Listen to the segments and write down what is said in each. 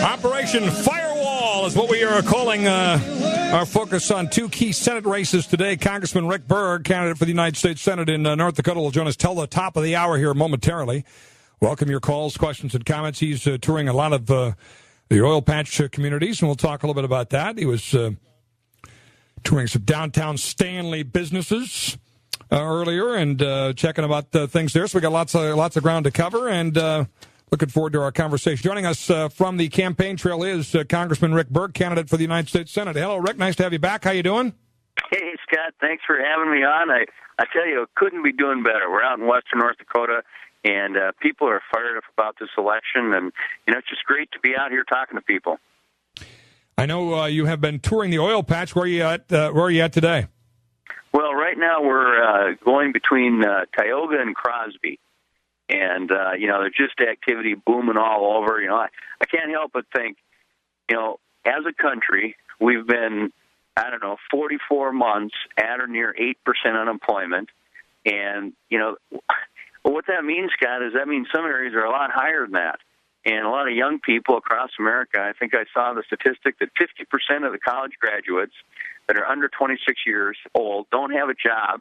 Operation Firewall is what we are calling our focus on two key Senate races today. Congressman Rick Berg, candidate for the United States Senate in North Dakota, will join us till the top of the hour here momentarily. Welcome your calls, questions, and comments. He's touring a lot of the oil patch communities, and we'll talk a little bit about that. He was touring some downtown Stanley businesses earlier and checking about things there. So we got lots of ground to cover, and looking forward to our conversation. Joining us from the campaign trail is Congressman Rick Berg, candidate for the United States Senate. Hello, Rick. Nice to have you back. How you doing? Hey, Scott. Thanks for having me on. I tell you, couldn't be doing better. We're out in western North Dakota, and people are fired up about this election, and it's just great to be out here talking to people. I know you have been touring the oil patch. Where are you at today? Well, right now we're going between Tioga and Crosby, and there's just activity booming all over. I can't help but think, as a country, we've been 44 months at or near 8% unemployment, and what that means, Scott, is that means some areas are a lot higher than that. And a lot of young people across America, I think I saw the statistic that 50% of the college graduates that are under 26 years old don't have a job,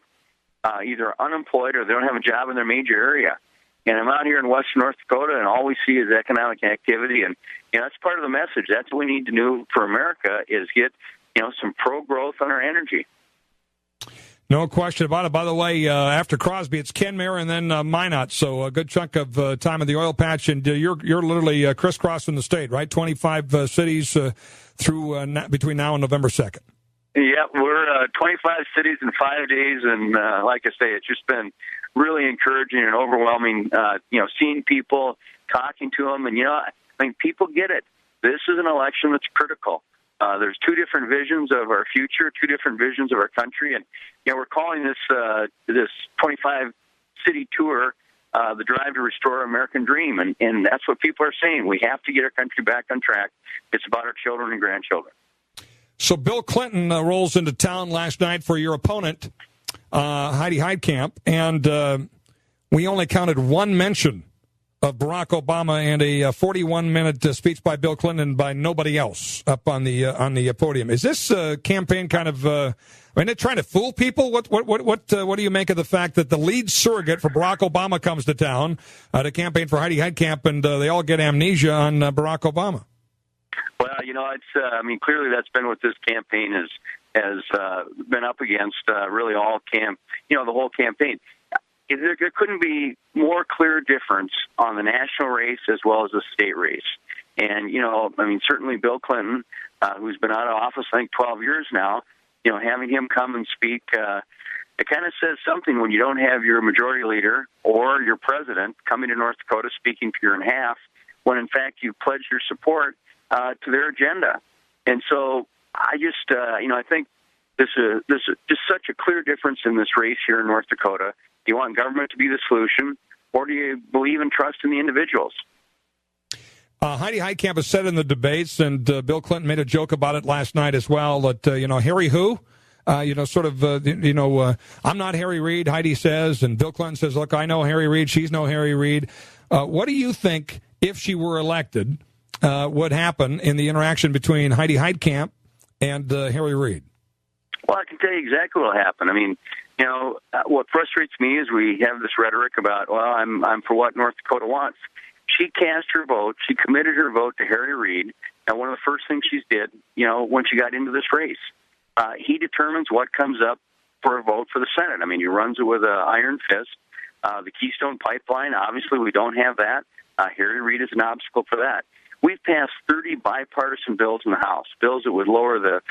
either unemployed or they don't have a job in their major area. And I'm out here in western North Dakota, and all we see is economic activity. And that's part of the message. That's what we need to do for America is get some pro-growth on our energy. No question about it. By the way, after Crosby, it's Kenmare and then Minot. So a good chunk of time in the oil patch, and you're literally crisscrossing the state, right? 25 cities through between now and November 2nd. Yeah, we're 25 cities in 5 days, and like I say, it's just been really encouraging and overwhelming. Seeing people, talking to them, and people get it. This is an election that's critical. There's two different visions of our future, two different visions of our country, and we're calling this 25 city tour the drive to restore our American dream, and that's what people are saying. We have to get our country back on track. It's about our children and grandchildren. So Bill Clinton rolls into town last night for your opponent, Heidi Heitkamp, and we only counted one mention of Barack Obama and a 41-minute speech by Bill Clinton by nobody else up on the podium. Is this campaign kind of? They're trying to fool people. What do you make of the fact that the lead surrogate for Barack Obama comes to town to campaign for Heidi Heitkamp, and they all get amnesia on Barack Obama? Well, it's clearly that's been what this campaign has been up against. Really, the whole campaign. There couldn't be more clear difference on the national race as well as the state race. And, certainly Bill Clinton, who's been out of office, I think, 12 years now, having him come and speak, it kind of says something when you don't have your majority leader or your president coming to North Dakota speaking for a year and a half, when, in fact, you pledged your support to their agenda. And so I just, I think this is just such a clear difference in this race here in North Dakota. Do you want government to be the solution, or do you believe and trust in the individuals? Heidi Heitkamp has said in the debates, and Bill Clinton made a joke about it last night as well, that, Harry who? I'm not Harry Reid, Heidi says, and Bill Clinton says, look, I know Harry Reid, she's no Harry Reid. What do you think, if she were elected, would happen in the interaction between Heidi Heitkamp and Harry Reid? Well, I can tell you exactly what will happen. What frustrates me is we have this rhetoric about, well, I'm for what North Dakota wants. She cast her vote. She committed her vote to Harry Reid, and one of the first things she did, when she got into this race, he determines what comes up for a vote for the Senate. He runs it with an iron fist. The Keystone Pipeline, obviously, we don't have that. Harry Reid is an obstacle for that. We've passed 30 bipartisan bills in the House, bills that would lower the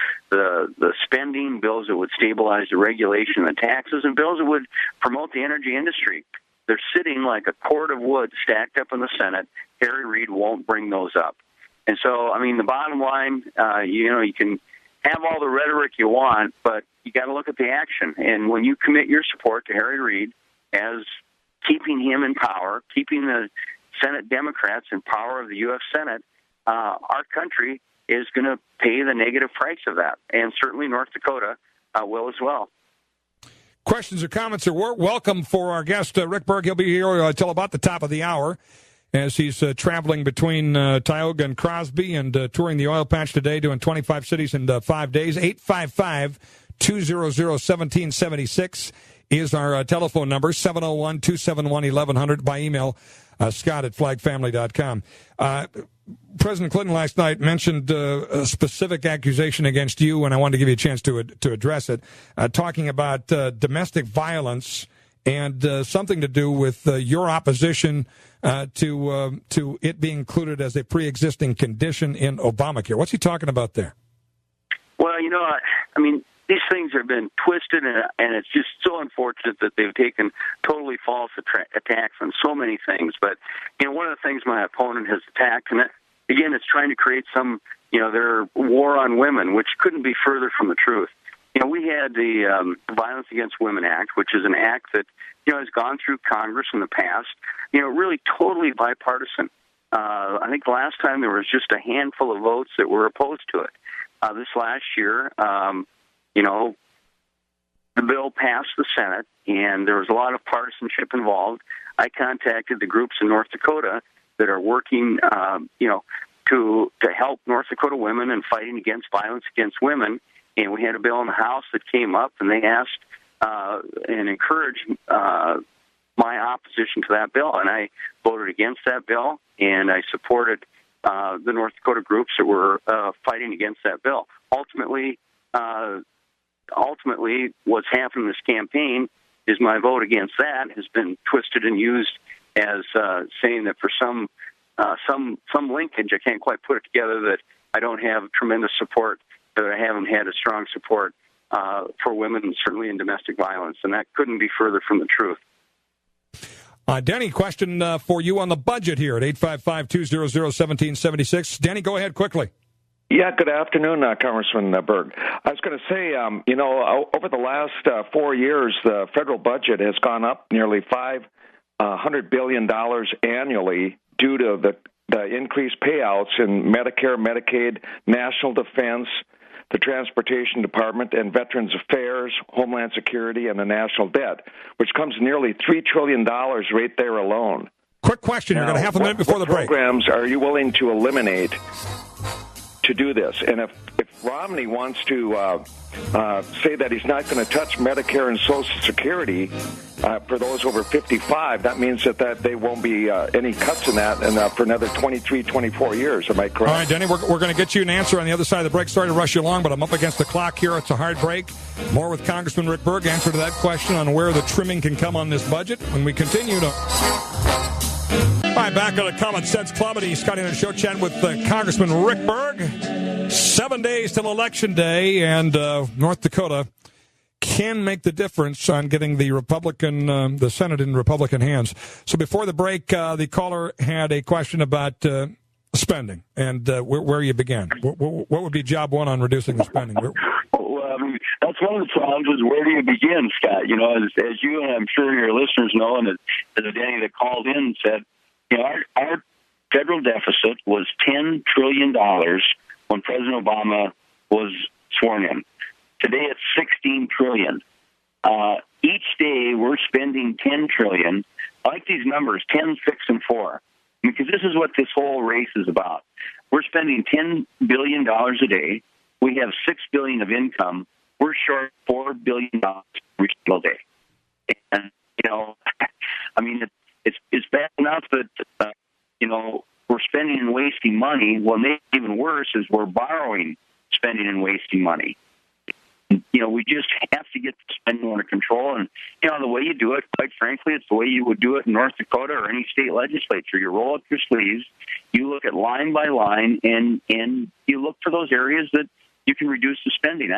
spending, bills that would stabilize the regulation and the taxes, and bills that would promote the energy industry. They're sitting like a cord of wood stacked up in the Senate. Harry Reid won't bring those up. And so, the bottom line, you can have all the rhetoric you want, but you got to look at the action. And when you commit your support to Harry Reid as keeping him in power, keeping the Senate Democrats in power of the U.S. Senate, our country is going to pay the negative price of that. And certainly North Dakota will as well. Questions or comments are welcome for our guest, Rick Berg. He'll be here till about the top of the hour. as he's traveling between Tioga and Crosby and touring the oil patch today, doing 25 cities in 5 days. 855-200-1776 is our telephone number, 701-271-1100, by email, scott@flagfamily.com. President Clinton last night mentioned a specific accusation against you, and I wanted to give you a chance to address it, talking about domestic violence and something to do with your opposition to it being included as a pre-existing condition in Obamacare. What's he talking about there? Well, I mean, these things have been twisted, and it's just so unfortunate that they've taken totally false attacks on so many things. But, one of the things my opponent has attacked, and again, it's trying to create some, their war on women, which couldn't be further from the truth. We had the Violence Against Women Act, which is an act that, has gone through Congress in the past, really totally bipartisan. I think the last time there was just a handful of votes that were opposed to it. This last year, the bill passed the Senate, and there was a lot of partisanship involved. I contacted the groups in North Dakota that are working, to help North Dakota women and fighting against violence against women. And we had a bill in the House that came up, and they asked and encouraged my opposition to that bill. And I voted against that bill, and I supported the North Dakota groups that were fighting against that bill. Ultimately, what's happened in this campaign is my vote against that has been twisted and used as saying that for some linkage, I can't quite put it together, that I don't have tremendous support, that I haven't had a strong support for women, certainly in domestic violence, and that couldn't be further from the truth. Denny, question for you on the budget here at 855-200-1776. Denny, go ahead quickly. Yeah, good afternoon, Congressman Berg. I was going to say, over the last 4 years, the federal budget has gone up nearly $500 billion annually due to the increased payouts in Medicare, Medicaid, National Defense, the Transportation Department, and Veterans Affairs, Homeland Security, and the national debt, which comes nearly $3 trillion right there alone. Quick question. You're going to have a minute before the break. What programs are you willing to eliminate to do this? And if Romney wants to say that he's not going to touch Medicare and Social Security for those over 55, that means that there won't be any cuts in that for another 23, 24 years. Am I correct? All right, Denny, we're going to get you an answer on the other side of the break. Sorry to rush you along, but I'm up against the clock here. It's a hard break. More with Congressman Rick Berg. Answer to that question on where the trimming can come on this budget when we continue to... All right, back on the Common Sense Club at the Scotty and Show, chatting with Congressman Rick Berg. 7 days till Election Day, and North Dakota can make the difference on getting the Senate in Republican hands. So before the break, the caller had a question about spending and where you began. What would be job one on reducing the spending? That's one of the challenges. Where do you begin, Scott? As you and I'm sure your listeners know, and as Danny that called in said, our federal deficit was $10 trillion when President Obama was sworn in. Today it's $16 trillion. Each day we're spending $10 trillion. I like these numbers, 10, 6, and 4, because this is what this whole race is about. We're spending $10 billion a day. We have $6 billion of income. We're short $4 billion every single day. And, it's bad enough that, we're spending and wasting money. Well, maybe even worse is we're borrowing, spending and wasting money. We just have to get the spending under control. And, the way you do it, quite frankly, it's the way you would do it in North Dakota or any state legislature. You roll up your sleeves, you look at line by line, and you look for those areas that you can reduce the spending.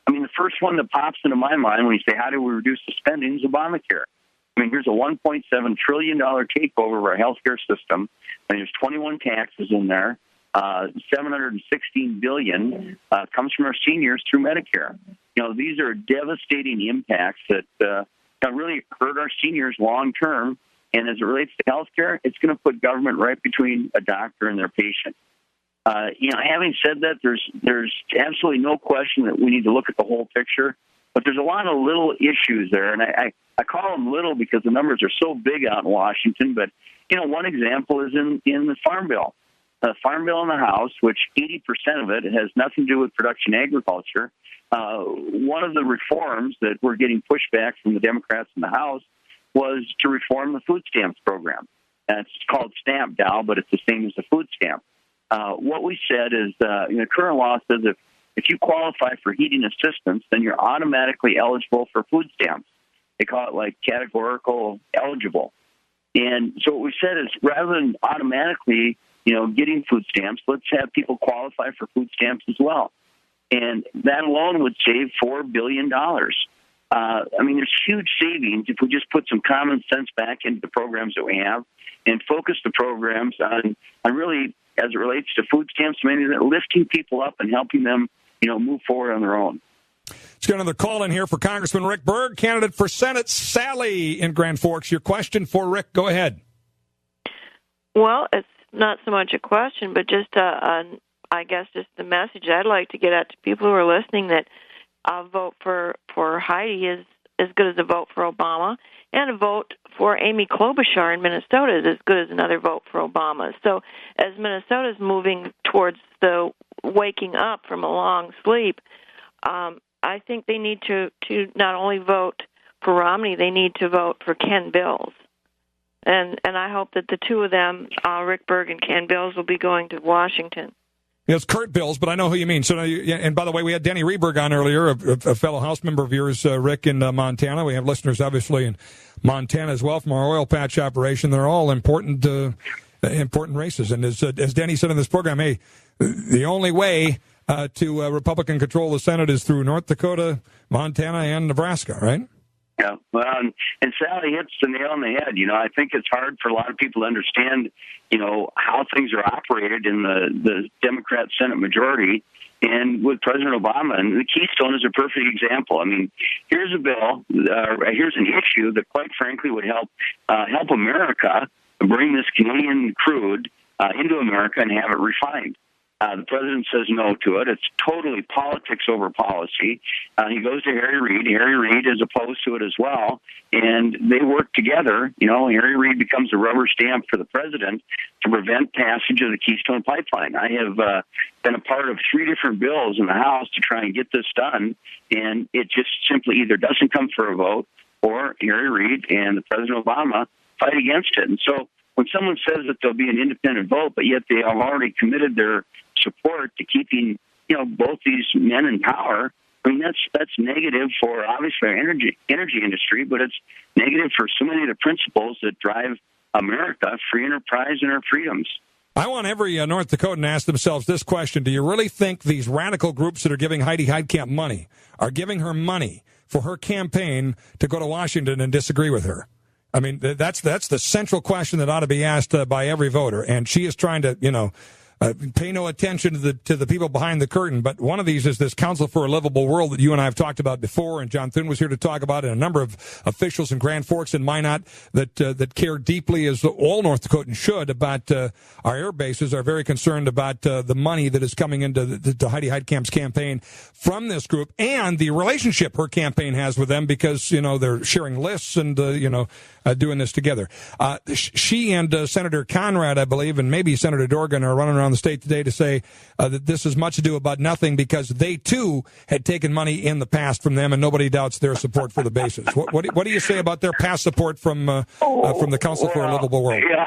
The first one that pops into my mind when you say, how do we reduce the spending, is Obamacare. Here's a $1.7 trillion takeover of our healthcare system, and there's 21 taxes in there. $716 billion comes from our seniors through Medicare. These are devastating impacts that really hurt our seniors long term. And as it relates to healthcare, it's going to put government right between a doctor and their patient. Having said that, there's absolutely no question that we need to look at the whole picture. But there's a lot of little issues there, and I call them little because the numbers are so big out in Washington. But one example is in the Farm Bill. The Farm Bill in the House, which 80% of it has nothing to do with production agriculture. One of the reforms that were getting pushback from the Democrats in the House was to reform the food stamps program. It's called Stamp Dow, but it's the same as the food stamp. What we said is, the current law says if you qualify for heating assistance, then you're automatically eligible for food stamps. They call it like categorical eligible. And so what we said is, rather than automatically, getting food stamps, let's have people qualify for food stamps as well. And that alone would save $4 billion. There's huge savings if we just put some common sense back into the programs that we have and focus the programs on really, as it relates to food stamps, maybe lifting people up and helping them, move forward on their own. Let's get another call in here for Congressman Rick Berg, candidate for Senate. Sally in Grand Forks, your question for Rick. Go ahead. Well, it's not so much a question, but just I guess just the message I'd like to get out to people who are listening, that a vote for Heidi is as good as a vote for Obama, and a vote for Amy Klobuchar in Minnesota is as good as another vote for Obama. So as Minnesota is moving towards the waking up from a long sleep, I think they need to not only vote for Romney, they need to vote for Ken Bills. And I hope that the two of them, Rick Berg and Ken Bills, will be going to Washington. Yeah, it's Kurt Bills, but I know who you mean. So, and by the way, we had Denny Reberg on earlier, a fellow House member of yours, Rick, in Montana. We have listeners, obviously, in Montana as well from our oil patch operation. They're all important races. And as Denny said in this program, hey, the only way to Republican control the Senate is through North Dakota, Montana, and Nebraska, right? Yeah, well, and Sally hits the nail on the head. I think it's hard for a lot of people to understand, how things are operated in the Democrat Senate majority and with President Obama. And the Keystone is a perfect example. Here's a bill, here's an issue that, quite frankly, would help America bring this Canadian crude into America and have it refined. The president says no to it. It's totally politics over policy. He goes to Harry Reid. Harry Reid is opposed to it as well, and they work together. Harry Reid becomes a rubber stamp for the president to prevent passage of the Keystone Pipeline. I have been a part of 3 different bills in the House to try and get this done, and it just simply either doesn't come for a vote, or Harry Reid and President Obama fight against it. And so when someone says that there'll be an independent vote, but yet they have already committed their support to keeping, both these men in power, that's negative for, obviously, our energy industry, but it's negative for so many of the principles that drive America, free enterprise, and our freedoms. I want every North Dakotan to ask themselves this question. Do you really think these radical groups that are giving Heidi Heitkamp money are giving her money for her campaign to go to Washington and disagree with her? That's the central question that ought to be asked by every voter. And she is trying to, pay no attention to the people behind the curtain. But one of these is this Council for a Livable World that you and I have talked about before, and John Thune was here to talk about it, and a number of officials in Grand Forks and Minot that care deeply, as all North Dakotans should, about our air bases, are very concerned about the money that is coming into Heidi Heitkamp's campaign from this group, and the relationship her campaign has with them, because, they're sharing lists and, doing this together. She and Senator Conrad, I believe, and maybe Senator Dorgan, are running around the state today to say that this is much ado about nothing, because they too had taken money in the past from them, and nobody doubts their support for the bases. What do you say about their past support from the Council for a Livable World? Yeah,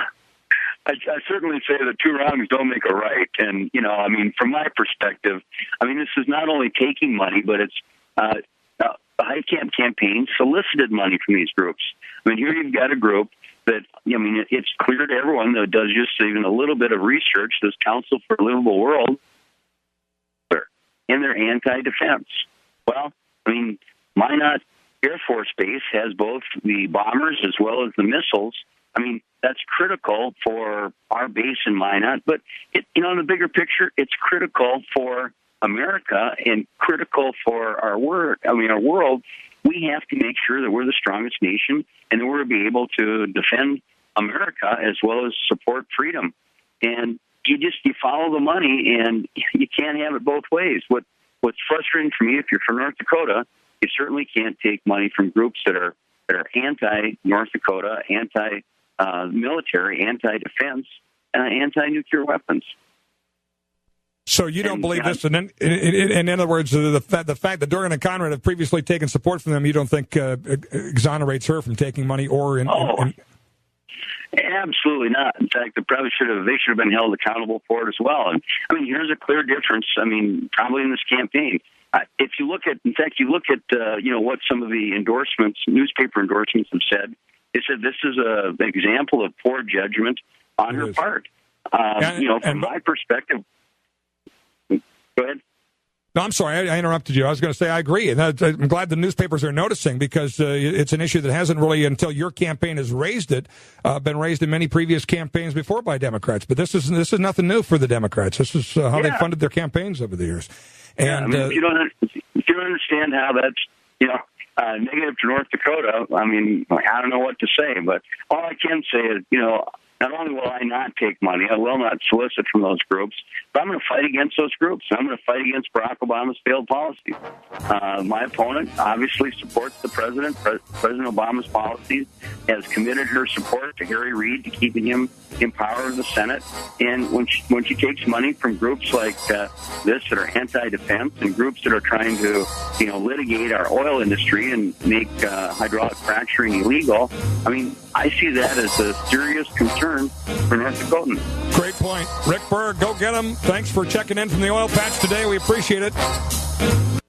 I certainly say that 2 wrongs don't make a right. And from my perspective, this is not only taking money, but it's the Heitkamp campaign solicited money from these groups. Here you've got a group that, it's clear to everyone that does just even a little bit of research, this Council for a Livable World, and they're anti-defense. Well, Minot Air Force Base has both the bombers as well as the missiles. That's critical for our base in Minot, but in the bigger picture, it's critical for America and critical for our world. We have to make sure that we're the strongest nation and that we're be able to defend America as well as support freedom. And you follow the money, and you can't have it both ways. What's frustrating for me, if you're from North Dakota, you certainly can't take money from groups that are anti-North Dakota, military, anti-defense, anti-nuclear weapons. So you don't believe this? And in other words, the fact that Dorgan and Conrad have previously taken support from them, you don't think exonerates her from taking money or Absolutely not. In fact, they should have been held accountable for it as well. And I mean, here's a clear difference. I mean, probably in this campaign, if you look at what some of the newspaper endorsements have said. They said this is an example of poor judgment on her part. From my perspective. Go ahead. No, I'm sorry. I interrupted you. I was going to say I agree. And I'm glad the newspapers are noticing because it's an issue that hasn't really, until your campaign has raised it, been raised in many previous campaigns before by Democrats. But this is nothing new for the Democrats. This is how they funded their campaigns over the years. And if you don't understand how that's negative to North Dakota, I mean, I don't know what to say. But all I can say is, not only will I not take money, I will not solicit from those groups, but I'm going to fight against those groups. I'm going to fight against Barack Obama's failed policies. My opponent obviously supports the president. President Obama's policies, has committed her support to Harry Reid to keeping him in power in the Senate. And when she takes money from groups like this that are anti-defense and groups that are trying to, litigate our oil industry and make hydraulic fracturing illegal, I mean, I see that as a serious concern for North Dakotans. Great point. Rick Berg, go get him. Thanks for checking in from the oil patch today. We appreciate it.